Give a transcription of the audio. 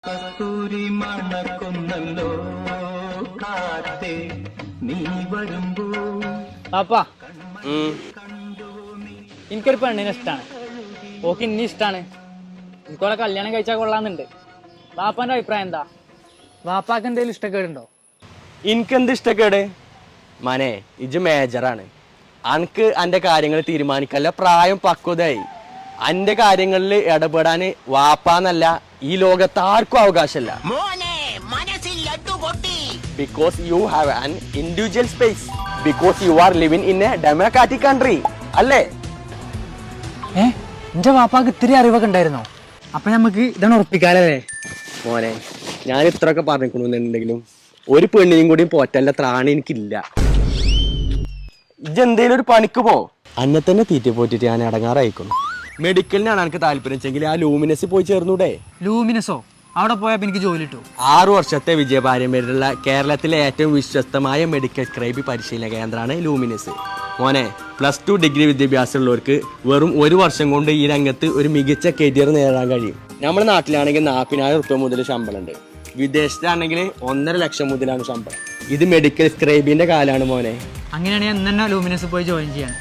കസ്തൂരി മണക്കുന്നല്ലോ കാറ്റേ നീ വരുമ്പോ. പാപ്പാ എനിക്കൊരു പെണ്ണിനെ ഇഷ്ടമാണ്, ഓക്ക് ഇന്നെ ഇഷ്ടമാണ്. എനിക്കോളെ കല്യാണം കഴിച്ചാൽ കൊള്ളാന്നുണ്ട്. വാപ്പാന്റെ അഭിപ്രായം എന്താ? വാപ്പാക്ക് എന്തെങ്കിലും ഇഷ്ടക്കേടുണ്ടോ? എനിക്കെന്ത് ഇഷ്ടക്കേട് മനെ? ഇജ് മേജറാണ്, അനക്ക് അന്റെ കാര്യങ്ങൾ തീരുമാനിക്കല്ല പ്രായം പക്വതയായി. അന്റെ കാര്യങ്ങളിൽ ഇടപെടാന് വാപ്പാന്നല്ല ഈ ലോകത്ത് ആർക്കും അവകാശമില്ല. Because you have an individual space, because you are living in A democratic country അല്ലേ? എന്റെ വാപ്പാക്ക് ഇത്തിരി അറിവൊക്കെ ഉണ്ടായിരുന്നോ? അപ്പൊ നമുക്ക് ഇതാണ് ഉറപ്പിക്കാലേ. മോനെ ഞാൻ ഇത്രയൊക്കെ പറഞ്ഞിട്ടുണ്ടെങ്കിലും ഒരു പെണ്ണിനും കൂടി പോറ്റല്ല ത്രാണി എനിക്കില്ല. ഇജെന്തേലും ഒരു പണിക്ക് പോ. അന്നെ തന്നെ തീറ്റ പോറ്റിട്ട് ഞാൻ അടങ്ങാറായിക്കുന്നു. മെഡിക്കലിനാണ് എനിക്ക് താല്പര്യം വെച്ചെങ്കിൽ ആ ലൂമിനസിൽ പോയി ചേർന്നൂടെ? ലൂമിനസോ? അവിടെ പോയാൽ എനിക്ക് ജോലി കിട്ടും. 6 വർഷത്തെ വിജയപാരമ്പര്യമുള്ള കേരളത്തിലെ ഏറ്റവും വിശ്വസ്തമായ മെഡിക്കൽ സ്ക്രൈബ് പരിശീലന കേന്ദ്രമാണ് ലൂമിനസ്. മോനെ +2 ഡിഗ്രി വിദ്യാഭ്യാസമുള്ളവർക്ക് വെറും 1 വർഷം കൊണ്ട് ഈ രംഗത്ത് ഒരു മികച്ച കരിയർ നേടാൻ കഴിയും. നമ്മുടെ നാട്ടിലാണെങ്കിൽ 40,000 റുപ്യ മുതൽ ശമ്പളം ഉണ്ട്, വിദേശത്താണെങ്കിൽ 1.5 ലക്ഷം മുതലാണ് ശമ്പളം. ഇത് മെഡിക്കൽ സ്ക്രൈബിന്റെ കാലാണ് മോനെ. അങ്ങനെയാണെങ്കിൽ ഞാൻ ലൂമിനസ് പോയി ജോയിൻ ചെയ്യാൻ.